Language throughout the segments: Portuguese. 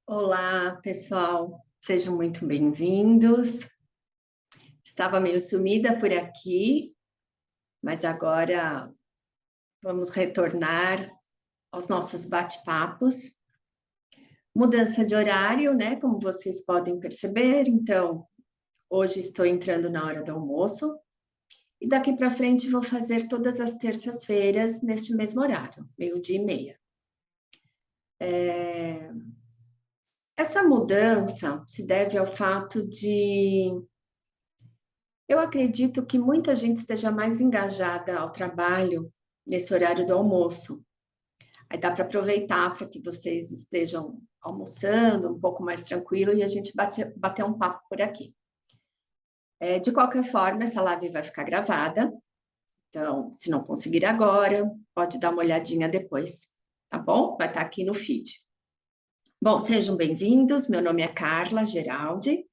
Olá, pessoal, sejam muito bem-vindos. Estava meio sumida por aqui, mas agora vamos retornar aos nossos bate-papos. Mudança de horário, né? Como vocês podem perceber, então hoje estou entrando na hora do almoço e daqui para frente vou fazer todas as terças-feiras neste mesmo horário, 12:30. Essa mudança se deve ao fato de eu acredito que muita gente esteja mais engajada ao trabalho nesse horário do almoço. Aí dá para aproveitar para que vocês estejam almoçando um pouco mais tranquilo e a gente bater um papo por aqui. De qualquer forma, essa live vai ficar gravada, então, se não conseguir agora, pode dar uma olhadinha depois, tá bom? Vai estar aqui no feed. Bom, sejam bem-vindos. Meu nome é Carla Geraldi.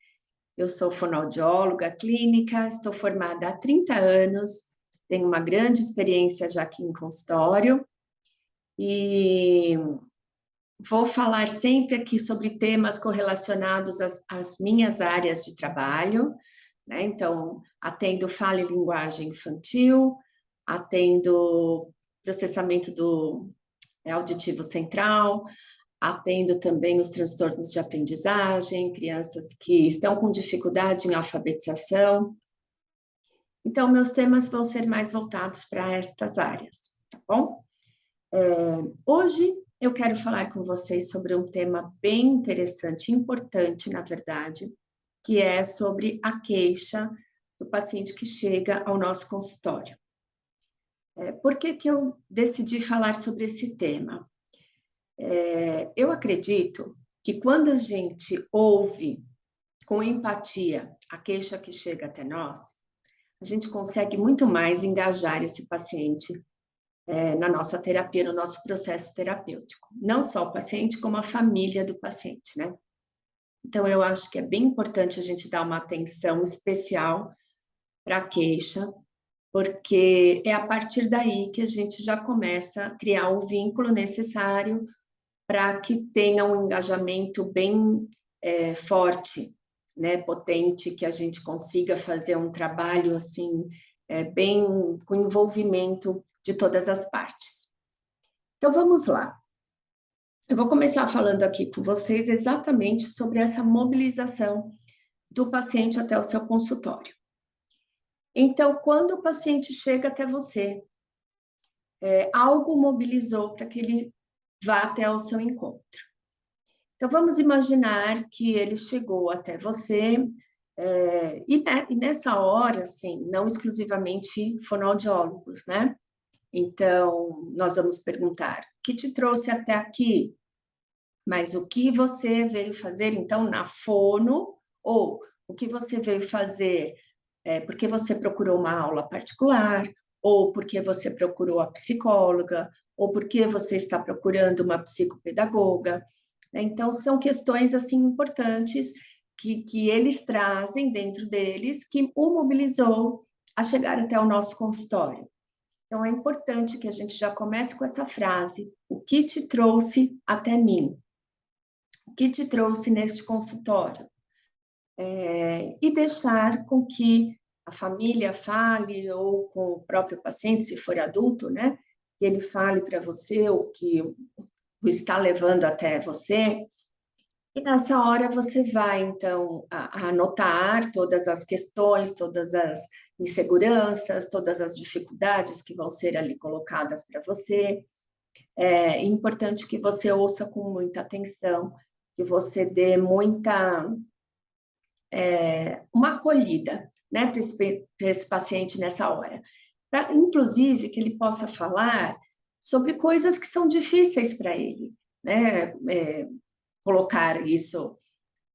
Eu sou fonoaudióloga clínica, estou formada há 30 anos, tenho uma grande experiência já aqui em consultório e vou falar sempre aqui sobre temas correlacionados às minhas áreas de trabalho, né? Então, atendo fala e linguagem infantil, atendo processamento do auditivo central, atendo também os transtornos de aprendizagem, crianças que estão com dificuldade em alfabetização. Então, meus temas vão ser mais voltados para estas áreas, tá bom? Hoje eu quero falar com vocês sobre um tema bem interessante, importante, na verdade, que é sobre a queixa do paciente que chega ao nosso consultório. Por que que eu decidi falar sobre esse tema? Eu acredito que quando a gente ouve com empatia a queixa que chega até nós, a gente consegue muito mais engajar esse paciente na nossa terapia, no nosso processo terapêutico. Não só o paciente, como a família do paciente, né? Então, eu acho que é bem importante a gente dar uma atenção especial para a queixa, porque é a partir daí que a gente já começa a criar o vínculo necessário para que tenha um engajamento bem forte, né, potente, que a gente consiga fazer um trabalho assim bem com envolvimento de todas as partes. Então vamos lá. Eu vou começar falando aqui com vocês exatamente sobre essa mobilização do paciente até o seu consultório. Então, quando o paciente chega até você, algo mobilizou para que ele vá até o seu encontro. Então, vamos imaginar que ele chegou até você, e nessa hora, assim, não exclusivamente fonoaudiólogos, né? Então, nós vamos perguntar: o que te trouxe até aqui? Mas o que você veio fazer, então, na fono? Ou o que você veio fazer porque você procurou uma aula particular? Ou porque você procurou a psicóloga? Ou porque você está procurando uma psicopedagoga? Então, são questões, assim, importantes que eles trazem dentro deles, que o mobilizou a chegar até o nosso consultório. Então, é importante que a gente já comece com essa frase: o que te trouxe até mim? O que te trouxe neste consultório? E deixar com que a família fale, ou com o próprio paciente, se for adulto, né? Que ele fale para você o que o está levando até você. E nessa hora você vai, então, a anotar todas as questões, todas as inseguranças, todas as dificuldades que vão ser ali colocadas para você. É importante que você ouça com muita atenção, que você dê uma acolhida, né, para esse paciente nessa hora. Inclusive, que ele possa falar sobre coisas que são difíceis para ele, né? Colocar isso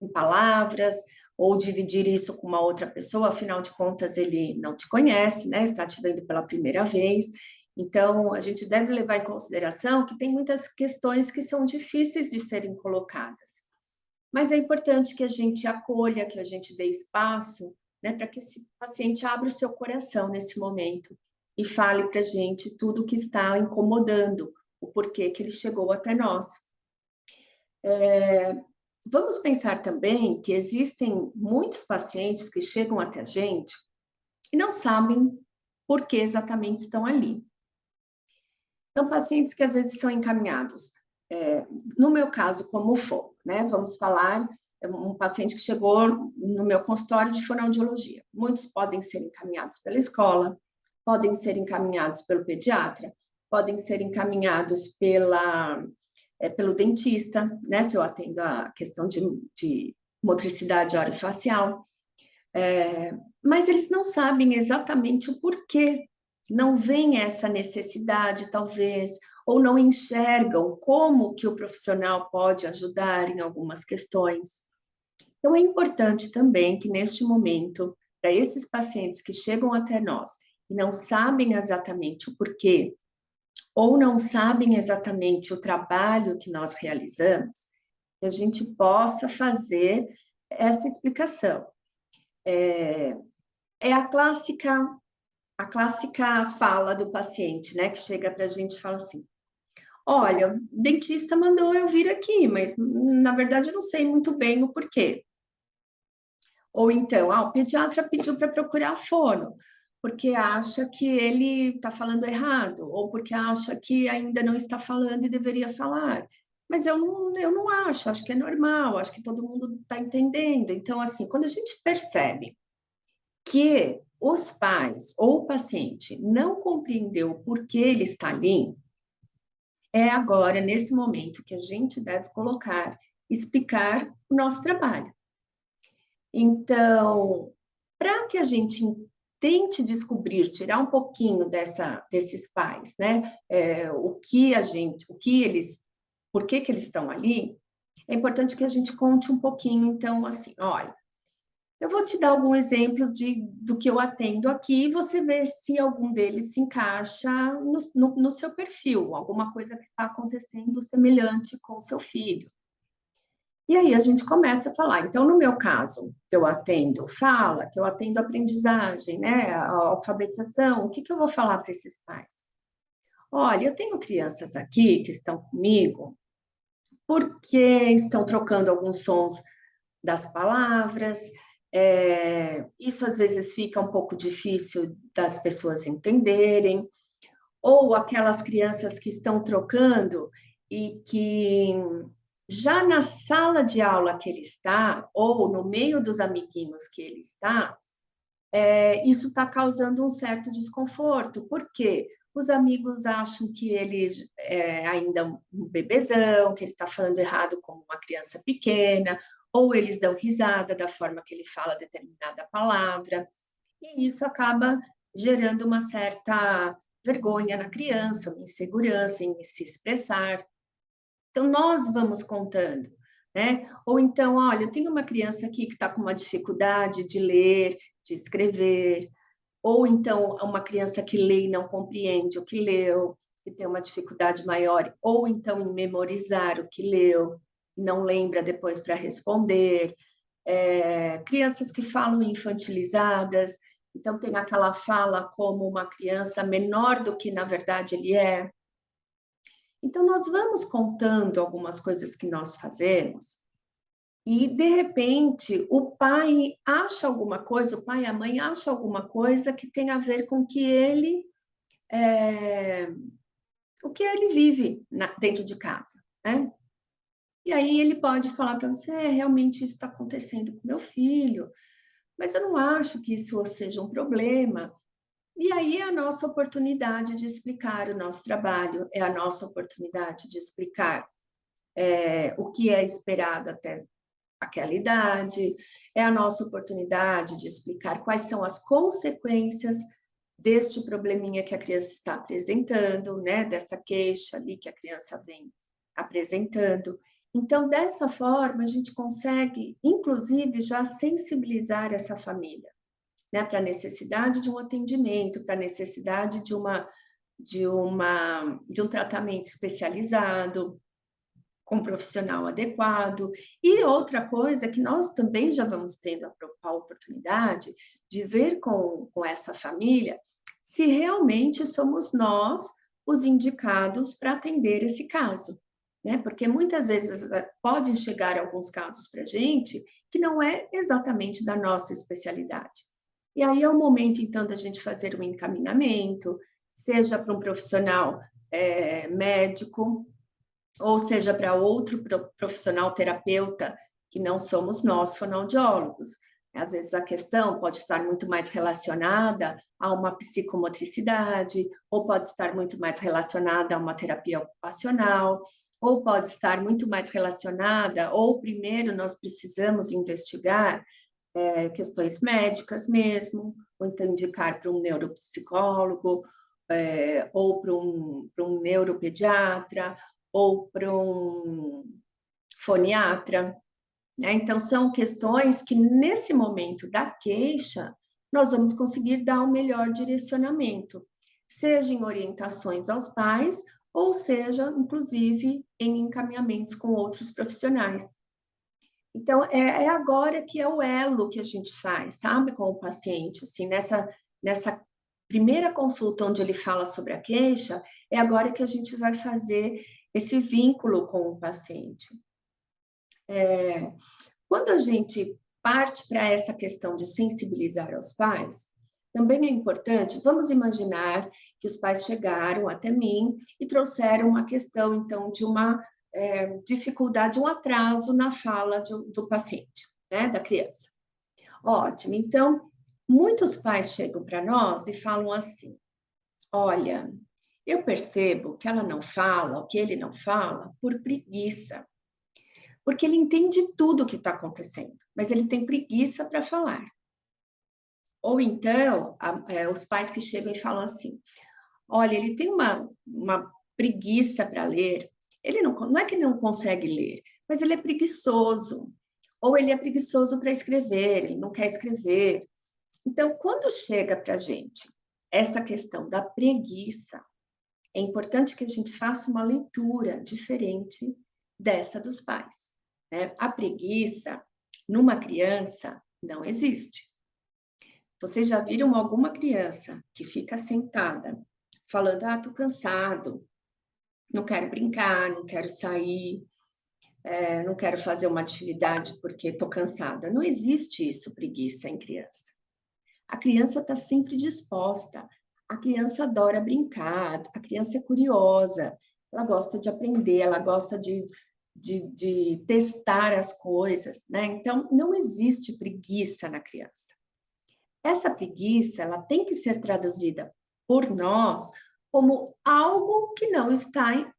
em palavras, ou dividir isso com uma outra pessoa, afinal de contas, ele não te conhece, né? Está te vendo pela primeira vez. Então, a gente deve levar em consideração que tem muitas questões que são difíceis de serem colocadas. Mas é importante que a gente acolha, que a gente dê espaço, né, para que esse paciente abra o seu coração nesse momento e fale para a gente tudo o que está incomodando, o porquê que ele chegou até nós. vamos pensar também que existem muitos pacientes que chegam até a gente e não sabem por que exatamente estão ali. São pacientes que às vezes são encaminhados, no meu caso, como fono, né? Vamos falar, um paciente que chegou no meu consultório de fonoaudiologia. Muitos podem ser encaminhados pela escola, podem ser encaminhados pelo pediatra, podem ser encaminhados pelo dentista, né? Se eu atendo a questão de motricidade orofacial. Mas eles não sabem exatamente o porquê, não veem essa necessidade, talvez, ou não enxergam como que o profissional pode ajudar em algumas questões. Então, é importante também que, neste momento, para esses pacientes que chegam até nós e não sabem exatamente o porquê, ou não sabem exatamente o trabalho que nós realizamos, que a gente possa fazer essa explicação. É a clássica fala do paciente, né, que chega para a gente e fala assim: olha, o dentista mandou eu vir aqui, mas na verdade eu não sei muito bem o porquê. Ou então, o pediatra pediu para procurar fono, porque acha que ele está falando errado, ou porque acha que ainda não está falando e deveria falar. Mas eu não acho que é normal, acho que todo mundo está entendendo. Então, assim, quando a gente percebe que os pais ou o paciente não compreendeu o porquê ele está ali, é agora, nesse momento, que a gente deve colocar, explicar o nosso trabalho. Então, para que a gente tente descobrir, tirar um pouquinho desses pais, né? Por que que eles estão ali, é importante que a gente conte um pouquinho, então, assim, olha, eu vou te dar alguns exemplos do que eu atendo aqui e você vê se algum deles se encaixa no seu perfil, alguma coisa que está acontecendo semelhante com o seu filho. E aí a gente começa a falar. Então, no meu caso, que eu atendo fala, que eu atendo aprendizagem, né, a alfabetização, o que que eu vou falar para esses pais? Olha, eu tenho crianças aqui que estão comigo porque estão trocando alguns sons das palavras. Isso às vezes fica um pouco difícil das pessoas entenderem, ou aquelas crianças que estão trocando e que já na sala de aula que ele está, ou no meio dos amiguinhos que ele está, isso está causando um certo desconforto, porque os amigos acham que ele é ainda um bebezão, que ele está falando errado como uma criança pequena, ou eles dão risada da forma que ele fala determinada palavra, e isso acaba gerando uma certa vergonha na criança, uma insegurança em se expressar. Então, nós vamos contando, né? Ou então, olha, eu tenho uma criança aqui que está com uma dificuldade de ler, de escrever, ou então uma criança que lê e não compreende o que leu, que tem uma dificuldade maior, ou então em memorizar o que leu, e não lembra depois para responder. Crianças que falam infantilizadas, então tem aquela fala como uma criança menor do que na verdade ele é. Então, nós vamos contando algumas coisas que nós fazemos e, de repente, o pai acha alguma coisa, o pai e a mãe acham alguma coisa que tem a ver com é, o que ele vive dentro de casa, né? E aí ele pode falar para você, realmente isso está acontecendo com meu filho, mas eu não acho que isso seja um problema. E aí é a nossa oportunidade de explicar o nosso trabalho, é a nossa oportunidade de explicar o que é esperado até aquela idade, é a nossa oportunidade de explicar quais são as consequências deste probleminha que a criança está apresentando, né, desta queixa ali que a criança vem apresentando. Então, dessa forma, a gente consegue, inclusive, já sensibilizar essa família, né, para a necessidade de um atendimento, para a necessidade de um tratamento especializado, com um profissional adequado. E outra coisa que nós também já vamos tendo a oportunidade de ver com essa família se realmente somos nós os indicados para atender esse caso. né? Porque muitas vezes podem chegar alguns casos para a gente que não é exatamente da nossa especialidade. E aí é o momento, então, da gente fazer um encaminhamento, seja para um profissional médico, ou seja para outro profissional terapeuta, que não somos nós, fonoaudiólogos. Às vezes a questão pode estar muito mais relacionada a uma psicomotricidade, ou pode estar muito mais relacionada a uma terapia ocupacional, ou pode estar muito mais relacionada, ou primeiro nós precisamos investigar questões médicas mesmo, ou então indicar para um neuropsicólogo, ou para um neuropediatra, ou para um foniatra, né? Então, são questões que, nesse momento da queixa, nós vamos conseguir dar um melhor direcionamento, seja em orientações aos pais, ou seja, inclusive, em encaminhamentos com outros profissionais. Então, é agora que é o elo que a gente faz, sabe, com o paciente, assim, nessa primeira consulta onde ele fala sobre a queixa, é agora que a gente vai fazer esse vínculo com o paciente. Quando a gente parte para essa questão de sensibilizar aos pais, também é importante, vamos imaginar que os pais chegaram até mim e trouxeram uma questão, então, de uma dificuldade, um atraso na fala do paciente, né, da criança. Ótimo, então, muitos pais chegam para nós e falam assim, olha, eu percebo que ela não fala, o que ele não fala, por preguiça, porque ele entende tudo o que está acontecendo, mas ele tem preguiça para falar. Ou então, os pais que chegam e falam assim, olha, ele tem uma preguiça para ler, ele não é que não consegue ler, mas ele é preguiçoso, ou ele é preguiçoso para escrever, ele não quer escrever. Então, quando chega para a gente essa questão da preguiça, é importante que a gente faça uma leitura diferente dessa dos pais, né? A preguiça, numa criança, não existe. Vocês já viram alguma criança que fica sentada, falando, tô cansado, não quero brincar, não quero sair, não quero fazer uma atividade porque estou cansada. Não existe isso, preguiça em criança. A criança está sempre disposta, a criança adora brincar, a criança é curiosa, ela gosta de aprender, ela gosta de testar as coisas, né? Então, não existe preguiça na criança. Essa preguiça, ela tem que ser traduzida por nós como algo que não está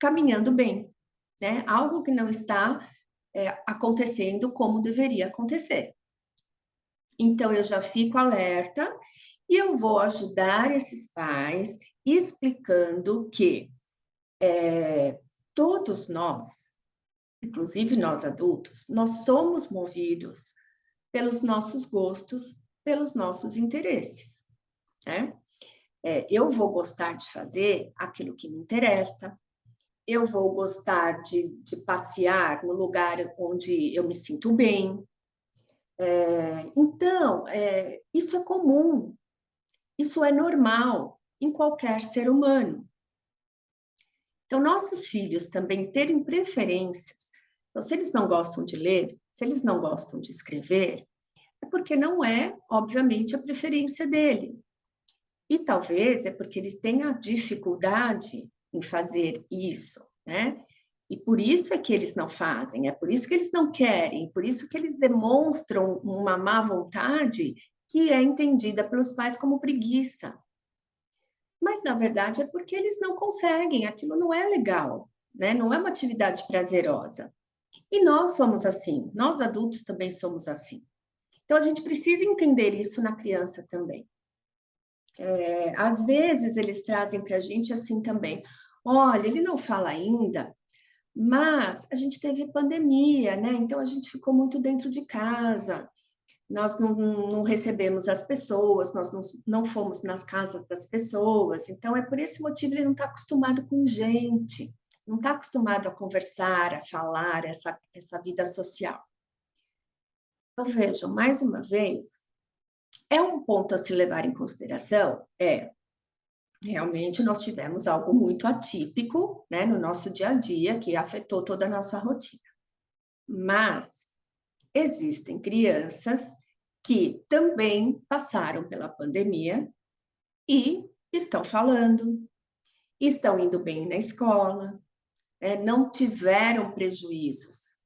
caminhando bem, né? Algo que não está acontecendo como deveria acontecer. Então, eu já fico alerta e eu vou ajudar esses pais explicando que todos nós, inclusive nós adultos, nós somos movidos pelos nossos gostos, pelos nossos interesses, né? Eu vou gostar de fazer aquilo que me interessa, eu vou gostar de passear no lugar onde eu me sinto bem. Então, isso é comum, isso é normal em qualquer ser humano. Então, nossos filhos também terem preferências. Então, se eles não gostam de ler, se eles não gostam de escrever, é porque não é, obviamente, a preferência dele. E talvez é porque eles tenham dificuldade em fazer isso, né? E por isso é que eles não fazem, é por isso que eles não querem, por isso que eles demonstram uma má vontade que é entendida pelos pais como preguiça. Mas, na verdade, é porque eles não conseguem, aquilo não é legal, né? Não é uma atividade prazerosa. E nós somos assim, nós adultos também somos assim. Então, a gente precisa entender isso na criança também. Às vezes, eles trazem para a gente assim também: olha, ele não fala ainda, mas a gente teve pandemia, né? Então, a gente ficou muito dentro de casa. Nós não recebemos as pessoas, nós não fomos nas casas das pessoas, então é por esse motivo ele não está acostumado com gente, não está acostumado a conversar, a falar, essa vida social. Então, vejam, mais uma vez, é um ponto a se levar em consideração? realmente nós tivemos algo muito atípico, né, no nosso dia a dia, que afetou toda a nossa rotina. Mas existem crianças que também passaram pela pandemia e estão falando, estão indo bem na escola, não tiveram prejuízos,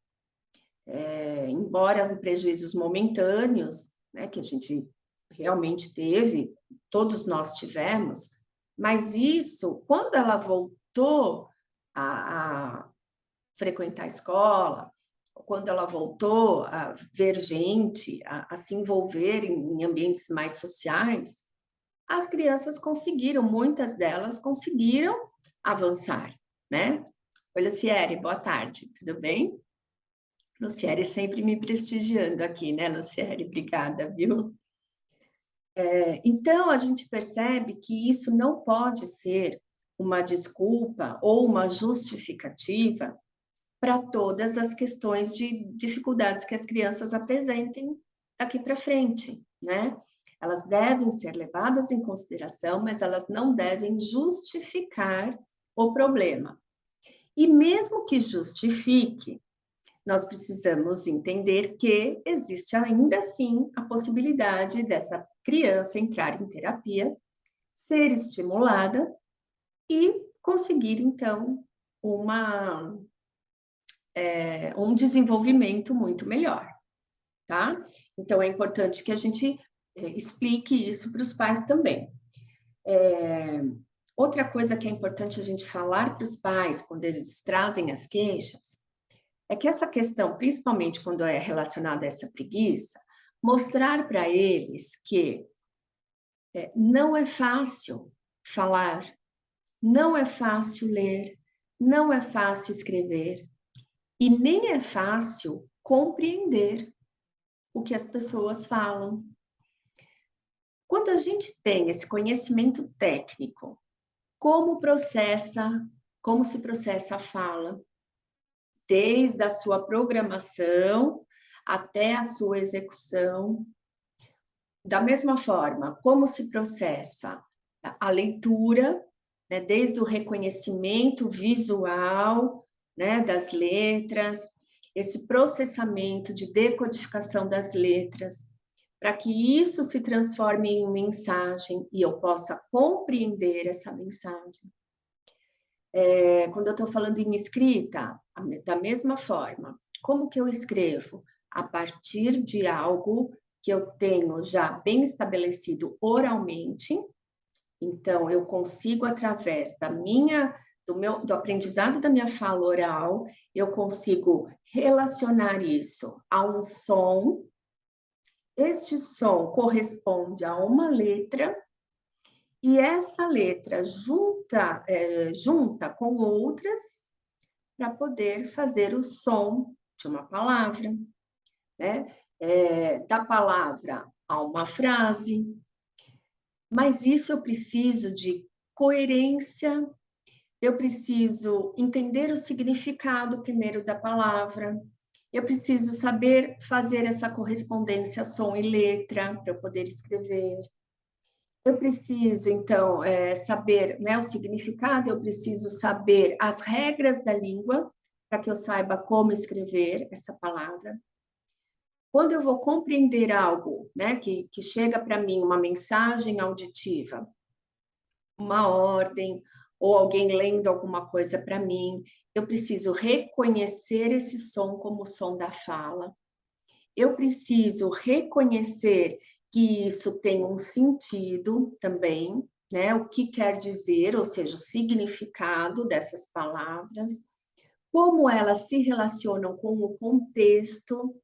embora prejuízos momentâneos, né, que a gente realmente teve, todos nós tivemos, mas isso, quando ela voltou a frequentar a escola, quando ela voltou a ver gente, a se envolver em ambientes mais sociais, as crianças conseguiram, muitas delas conseguiram avançar, né? Oi, Luciere, boa tarde, tudo bem? Luciere sempre me prestigiando aqui, né, Luciere? Obrigada, viu? Então, a gente percebe que isso não pode ser uma desculpa ou uma justificativa para todas as questões de dificuldades que as crianças apresentem daqui para frente, né? Elas devem ser levadas em consideração, mas elas não devem justificar o problema. E mesmo que justifique, nós precisamos entender que existe ainda assim a possibilidade dessa criança entrar em terapia, ser estimulada e conseguir, então, um desenvolvimento muito melhor, tá? Então, é importante que a gente explique isso para os pais também. Outra coisa que é importante a gente falar para os pais, quando eles trazem as queixas, é que essa questão, principalmente quando é relacionada a essa preguiça, mostrar para eles que não é fácil falar, não é fácil ler, não é fácil escrever e nem é fácil compreender o que as pessoas falam. Quando a gente tem esse conhecimento técnico, como se processa a fala, desde a sua programação até a sua execução. Da mesma forma, como se processa a leitura, né, desde o reconhecimento visual, né, das letras, esse processamento de decodificação das letras, para que isso se transforme em mensagem e eu possa compreender essa mensagem. Quando eu estou falando em escrita, da mesma forma, como que eu escrevo? A partir de algo que eu tenho já bem estabelecido oralmente, então eu consigo, através do aprendizado da minha fala oral, eu consigo relacionar isso a um som. Este som corresponde a uma letra, e essa letra junta com outras para poder fazer o som de uma palavra, né? Da palavra a uma frase. Mas isso eu preciso de coerência, eu preciso entender o significado primeiro da palavra, eu preciso saber fazer essa correspondência som e letra para eu poder escrever. Eu preciso, então, saber, né, o significado, eu preciso saber as regras da língua, para que eu saiba como escrever essa palavra. Quando eu vou compreender algo, né, que chega para mim, uma mensagem auditiva, uma ordem, ou alguém lendo alguma coisa para mim, eu preciso reconhecer esse som como o som da fala. Eu preciso reconhecer que isso tem um sentido também, né? O que quer dizer, ou seja, o significado dessas palavras, como elas se relacionam com o contexto.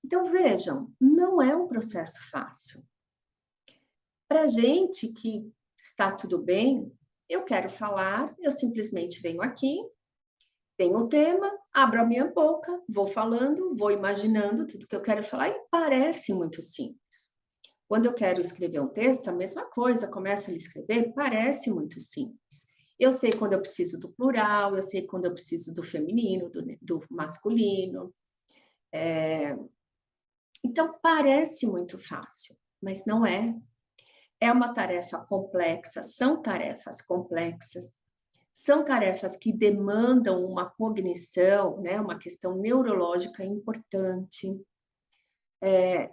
Então, vejam, não é um processo fácil. Para a gente que está tudo bem, eu quero falar, eu simplesmente venho aqui, tenho o tema, abro a minha boca, vou falando, vou imaginando tudo que eu quero falar e parece muito simples. Quando eu quero escrever um texto, a mesma coisa, começo a escrever, parece muito simples. Eu sei quando eu preciso do plural, eu sei quando eu preciso do feminino, do masculino. Então, parece muito fácil, mas não é. É uma tarefa complexa, são tarefas complexas, são tarefas que demandam uma cognição, né, uma questão neurológica importante.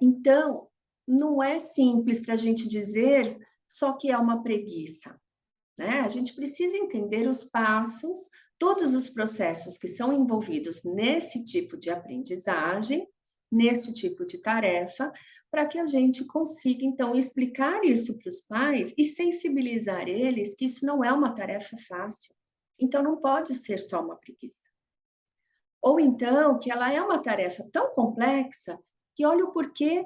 Então, não é simples para a gente dizer só que é uma preguiça, né? A gente precisa entender os passos, todos os processos que são envolvidos nesse tipo de aprendizagem, nesse tipo de tarefa, para que a gente consiga, então, explicar isso para os pais e sensibilizar eles que isso não é uma tarefa fácil. Então, não pode ser só uma preguiça. Ou então, que ela é uma tarefa tão complexa que olha o porquê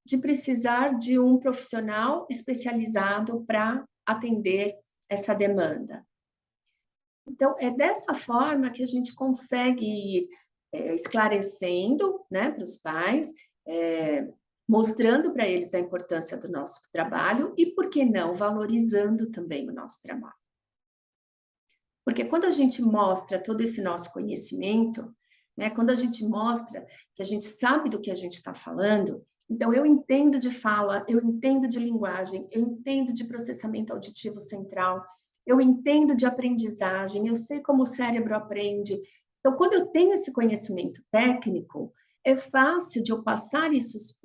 de precisar de um profissional especializado para atender essa demanda. Então, é dessa forma que a gente consegue ir esclarecendo, né, para os pais, mostrando para eles a importância do nosso trabalho e, por que não, valorizando também o nosso trabalho. Porque quando a gente mostra todo esse nosso conhecimento, né, quando a gente mostra que a gente sabe do que a gente está falando, então eu entendo de fala, eu entendo de linguagem, eu entendo de processamento auditivo central, eu entendo de aprendizagem, eu sei como o cérebro aprende. Então, quando eu tenho esse conhecimento técnico, é fácil de eu passar isso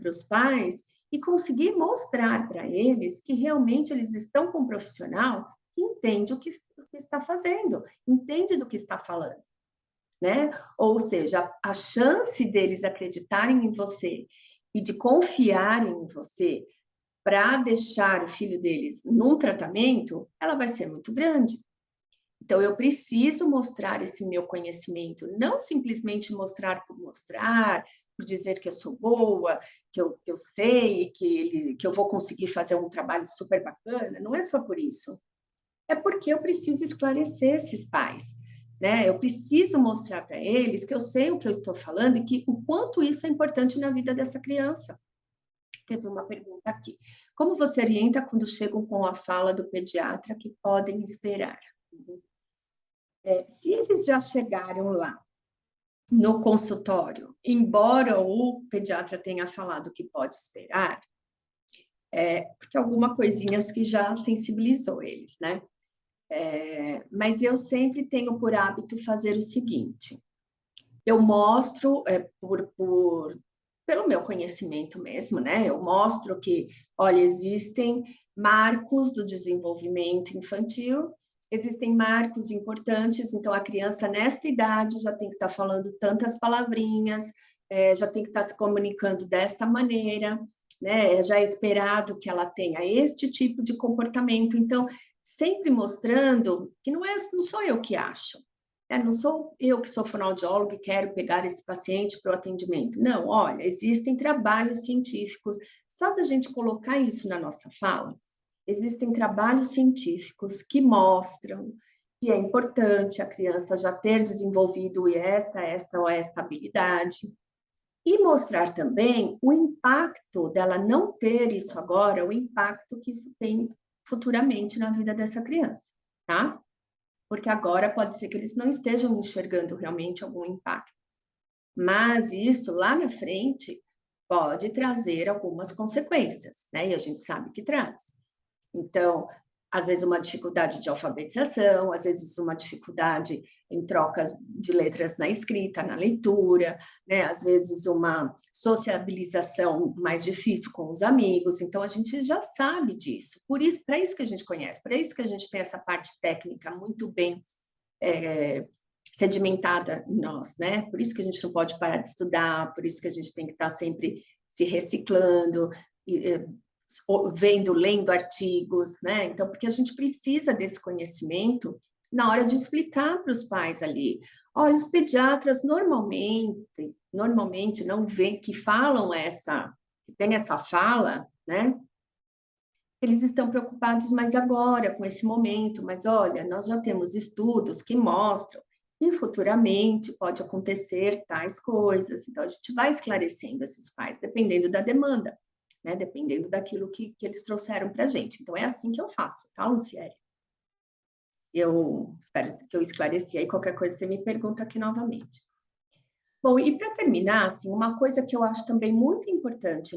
para os pais e conseguir mostrar para eles que realmente eles estão com um profissional que entende o que está fazendo, entende do que está falando, né? Ou seja, a chance deles acreditarem em você e de confiarem em você para deixar o filho deles num tratamento, ela vai ser muito grande. Então, eu preciso mostrar esse meu conhecimento, não simplesmente mostrar, por dizer que eu sou boa, que eu sei, que eu vou conseguir fazer um trabalho super bacana, não é só por isso. É porque eu preciso esclarecer esses pais, né? Eu preciso mostrar para eles que eu sei o que eu estou falando e que o quanto isso é importante na vida dessa criança. Teve uma pergunta aqui. Como você orienta quando chegam com a fala do pediatra que podem esperar? Se eles já chegaram lá no consultório, embora o pediatra tenha falado que pode esperar, porque alguma coisinha acho que já sensibilizou eles, né? Mas eu sempre tenho por hábito fazer o seguinte: eu mostro, pelo meu conhecimento mesmo, né? Eu mostro que, olha, existem marcos do desenvolvimento infantil, existem marcos importantes, então a criança nesta idade já tem que estar falando tantas palavrinhas, já tem que estar se comunicando desta maneira, né? Já é esperado que ela tenha este tipo de comportamento. Então, sempre mostrando que não sou eu que acho. Não sou eu que sou fonoaudióloga e quero pegar esse paciente para o atendimento. Não, olha, existem trabalhos científicos. Só da gente colocar isso na nossa fala, existem trabalhos científicos que mostram que é importante a criança já ter desenvolvido esta ou esta habilidade. E mostrar também o impacto dela não ter isso agora, o impacto que isso tem futuramente na vida dessa criança, tá? Porque agora pode ser que eles não estejam enxergando realmente algum impacto. Mas isso lá na frente pode trazer algumas consequências, né? E a gente sabe que traz. Então, às vezes uma dificuldade de alfabetização, às vezes uma dificuldade em trocas de letras na escrita, na leitura, né? Às vezes uma sociabilização mais difícil com os amigos. Então, a gente já sabe disso. Por isso, para isso que a gente conhece, para isso que a gente tem essa parte técnica muito bem sedimentada em nós, né? Por isso que a gente não pode parar de estudar, por isso que a gente tem que estar sempre se reciclando, vendo, lendo artigos, né? Então, porque a gente precisa desse conhecimento na hora de explicar para os pais ali. Olha, os pediatras normalmente não vê que falam que tem essa fala, né? Eles estão preocupados mais agora, com esse momento, mas olha, nós já temos estudos que mostram que futuramente pode acontecer tais coisas. Então, a gente vai esclarecendo esses pais, dependendo da demanda, né? Dependendo daquilo que eles trouxeram para a gente. Então, é assim que eu faço, tá, Luciele? Eu espero que eu esclareci aí. Qualquer coisa você me pergunta aqui novamente. Bom, e para terminar, assim, uma coisa que eu acho também muito importante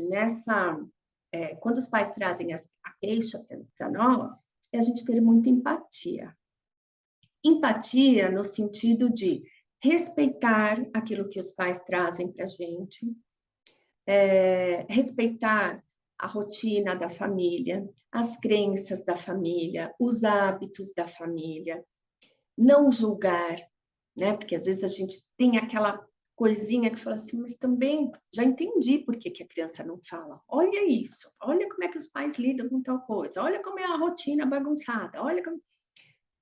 quando os pais trazem a queixa para nós, é a gente ter muita empatia. Empatia no sentido de respeitar aquilo que os pais trazem para a gente, respeitar a rotina da família, as crenças da família, os hábitos da família, não julgar, né? Porque às vezes a gente tem aquela coisinha que fala assim, mas também já entendi por que a criança não fala. Olha isso, olha como é que os pais lidam com tal coisa, olha como é a rotina bagunçada, olha como...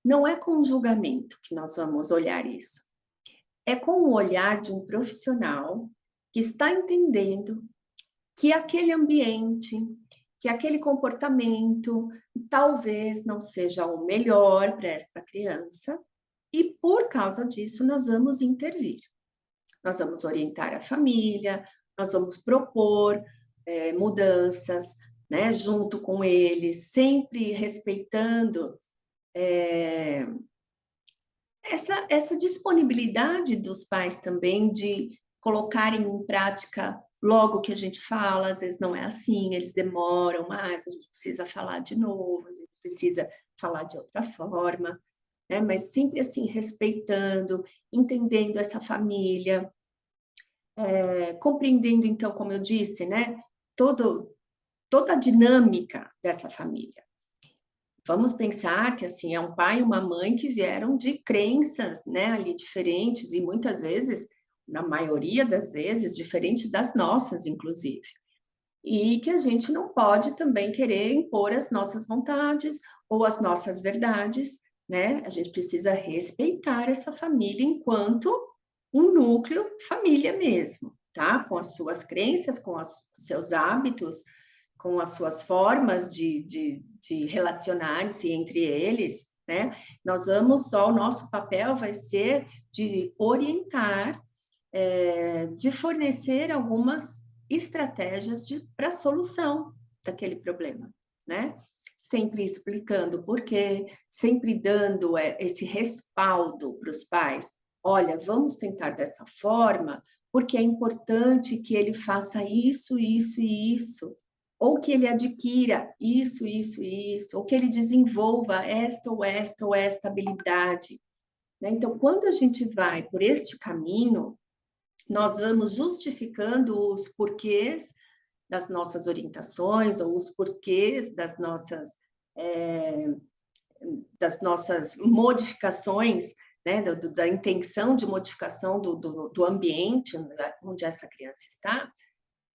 Não é com julgamento que nós vamos olhar isso. É com o olhar de um profissional que está entendendo que aquele ambiente, que aquele comportamento talvez não seja o melhor para esta criança, e por causa disso nós vamos intervir. Nós vamos orientar a família, nós vamos propor mudanças, né, junto com eles, sempre respeitando essa disponibilidade dos pais também de colocarem em prática logo que a gente fala, às vezes não é assim, eles demoram mais, a gente precisa falar de novo, a gente precisa falar de outra forma, né? Mas sempre assim, respeitando, entendendo essa família, compreendendo, então, como eu disse, né, toda a dinâmica dessa família. Vamos pensar que, assim, é um pai e uma mãe que vieram de crenças, né, ali diferentes e muitas vezes, na maioria das vezes, diferentes das nossas, inclusive. E que a gente não pode também querer impor as nossas vontades ou as nossas verdades, né? A gente precisa respeitar essa família enquanto um núcleo família mesmo, tá? Com as suas crenças, com os seus hábitos, com as suas formas de relacionar-se entre eles, né? Nós vamos só, o nosso papel vai ser de orientar, de fornecer algumas estratégias para a solução daquele problema, né? Sempre explicando por quê, sempre dando esse respaldo para os pais. Olha, vamos tentar dessa forma, porque é importante que ele faça isso, isso e isso, ou que ele adquira isso, isso e isso, ou que ele desenvolva esta ou esta ou esta habilidade, né? Então, quando a gente vai por este caminho, nós vamos justificando os porquês das nossas orientações ou os porquês das nossas modificações, né, da intenção de modificação do ambiente onde essa criança está.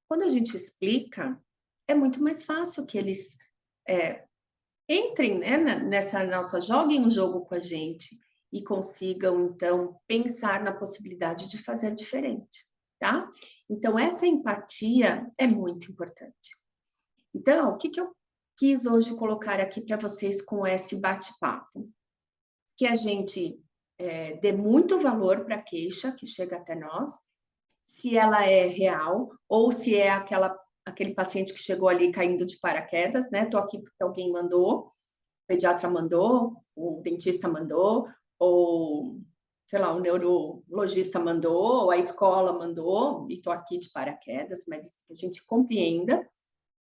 Quando a gente explica, é muito mais fácil que eles entrem, né, nessa nossa, joguem um jogo com a gente e consigam, então, pensar na possibilidade de fazer diferente, tá? Então, essa empatia é muito importante. Então, o que eu quis hoje colocar aqui para vocês com esse bate-papo? Que a gente dê muito valor para a queixa que chega até nós, se ela é real ou se é aquele paciente que chegou ali caindo de paraquedas, né? Tô aqui porque alguém mandou, o pediatra mandou, o dentista mandou, ou, sei lá, o neurologista mandou, ou a escola mandou, e tô aqui de paraquedas, mas que a gente compreenda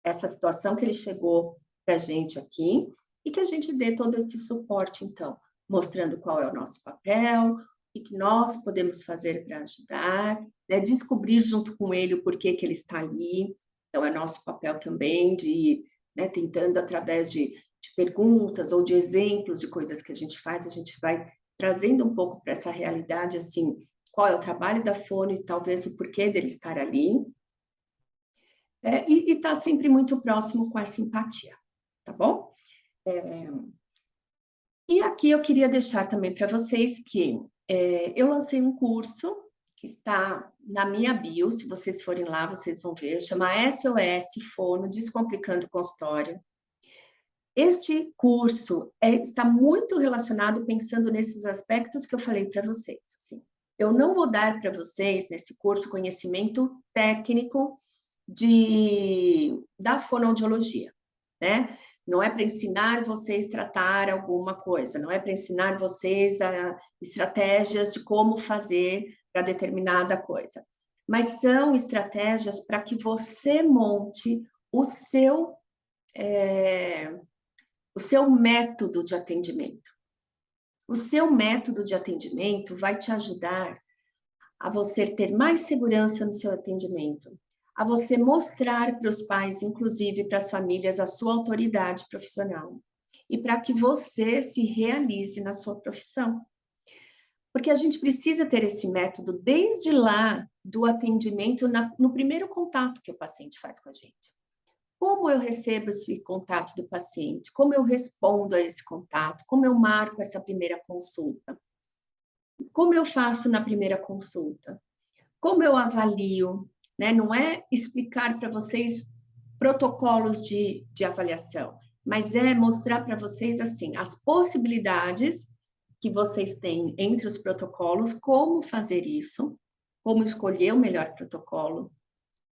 essa situação que ele chegou para a gente aqui e que a gente dê todo esse suporte, então, mostrando qual é o nosso papel, e que nós podemos fazer para ajudar, né? Descobrir junto com ele o porquê que ele está ali. Então, é nosso papel também de ir, né, tentando, através de perguntas ou de exemplos de coisas que a gente faz, a gente vai trazendo um pouco para essa realidade, assim, qual é o trabalho da fono e talvez o porquê dele estar ali, e estar sempre muito próximo com essa empatia, tá bom? E aqui eu queria deixar também para vocês que eu lancei um curso que está na minha bio, se vocês forem lá, vocês vão ver, chama SOS Fono Descomplicando o Consultório. Este curso está muito relacionado pensando nesses aspectos que eu falei para vocês. Assim. Eu não vou dar para vocês, nesse curso, conhecimento técnico da fonoaudiologia, né? Não é para ensinar vocês a tratar alguma coisa, não é para ensinar vocês estratégias de como fazer para determinada coisa, mas são estratégias para que você monte o seu, o seu método de atendimento. O seu método de atendimento vai te ajudar a você ter mais segurança no seu atendimento, a você mostrar para os pais, inclusive para as famílias, a sua autoridade profissional e para que você se realize na sua profissão. Porque a gente precisa ter esse método desde lá do atendimento, no primeiro contato que o paciente faz com a gente. Como eu recebo esse contato do paciente? Como eu respondo a esse contato? Como eu marco essa primeira consulta? Como eu faço na primeira consulta? Como eu avalio? Né? Não é explicar para vocês protocolos de avaliação, mas é mostrar para vocês assim as possibilidades que vocês têm entre os protocolos, como fazer isso, como escolher o melhor protocolo,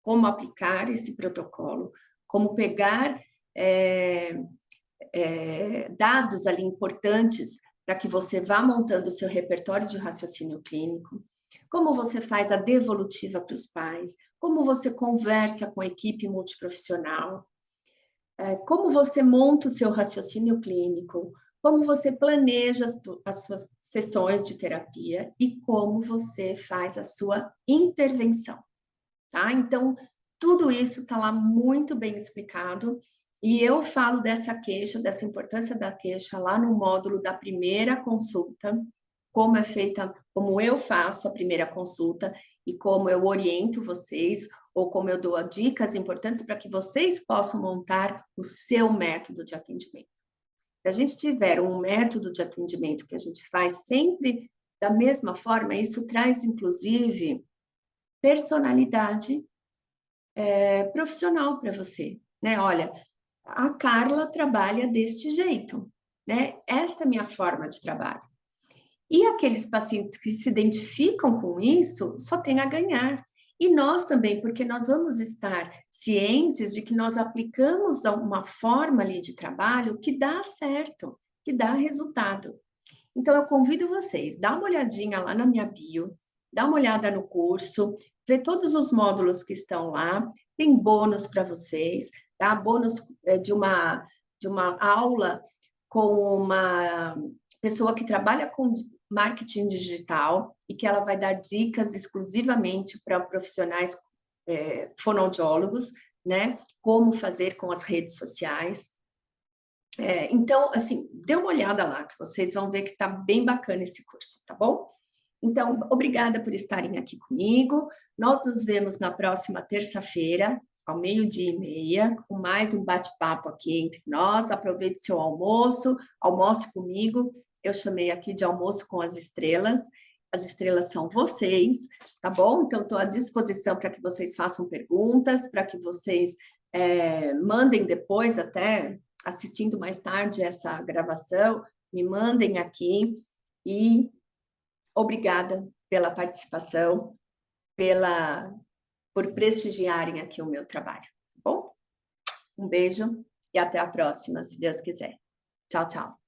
como aplicar esse protocolo, como pegar dados ali importantes para que você vá montando o seu repertório de raciocínio clínico, como você faz a devolutiva para os pais, como você conversa com a equipe multiprofissional, como você monta o seu raciocínio clínico, como você planeja as suas sessões de terapia e como você faz a sua intervenção, tá? Então, tudo isso está lá muito bem explicado e eu falo dessa queixa, dessa importância da queixa lá no módulo da primeira consulta, como é feita, como eu faço a primeira consulta e como eu oriento vocês, ou como eu dou dicas importantes para que vocês possam montar o seu método de atendimento. Se a gente tiver um método de atendimento que a gente faz sempre da mesma forma, isso traz, inclusive, personalidade profissional para você, né? Olha, a Carla trabalha deste jeito, né? Esta é a minha forma de trabalho. E aqueles pacientes que se identificam com isso só têm a ganhar. E nós também, porque nós vamos estar cientes de que nós aplicamos uma forma ali de trabalho que dá certo, que dá resultado. Então, eu convido vocês, dá uma olhadinha lá na minha bio, dá uma olhada no curso, vê todos os módulos que estão lá, tem bônus para vocês, tá? Bônus de uma aula com uma pessoa que trabalha com marketing digital e que ela vai dar dicas exclusivamente para profissionais fonoaudiólogos, né? Como fazer com as redes sociais. Então, assim, dê uma olhada lá, que vocês vão ver que está bem bacana esse curso, tá bom? Então, obrigada por estarem aqui comigo. Nós nos vemos na próxima terça-feira, ao 12:30, com mais um bate-papo aqui entre nós. Aproveite seu almoço, almoce comigo. Eu chamei aqui de almoço com as estrelas. As estrelas são vocês, tá bom? Então, estou à disposição para que vocês façam perguntas, para que vocês mandem depois até assistindo mais tarde essa gravação, me mandem aqui e obrigada pela participação, por prestigiarem aqui o meu trabalho, tá bom? Um beijo e até a próxima, se Deus quiser. Tchau, tchau.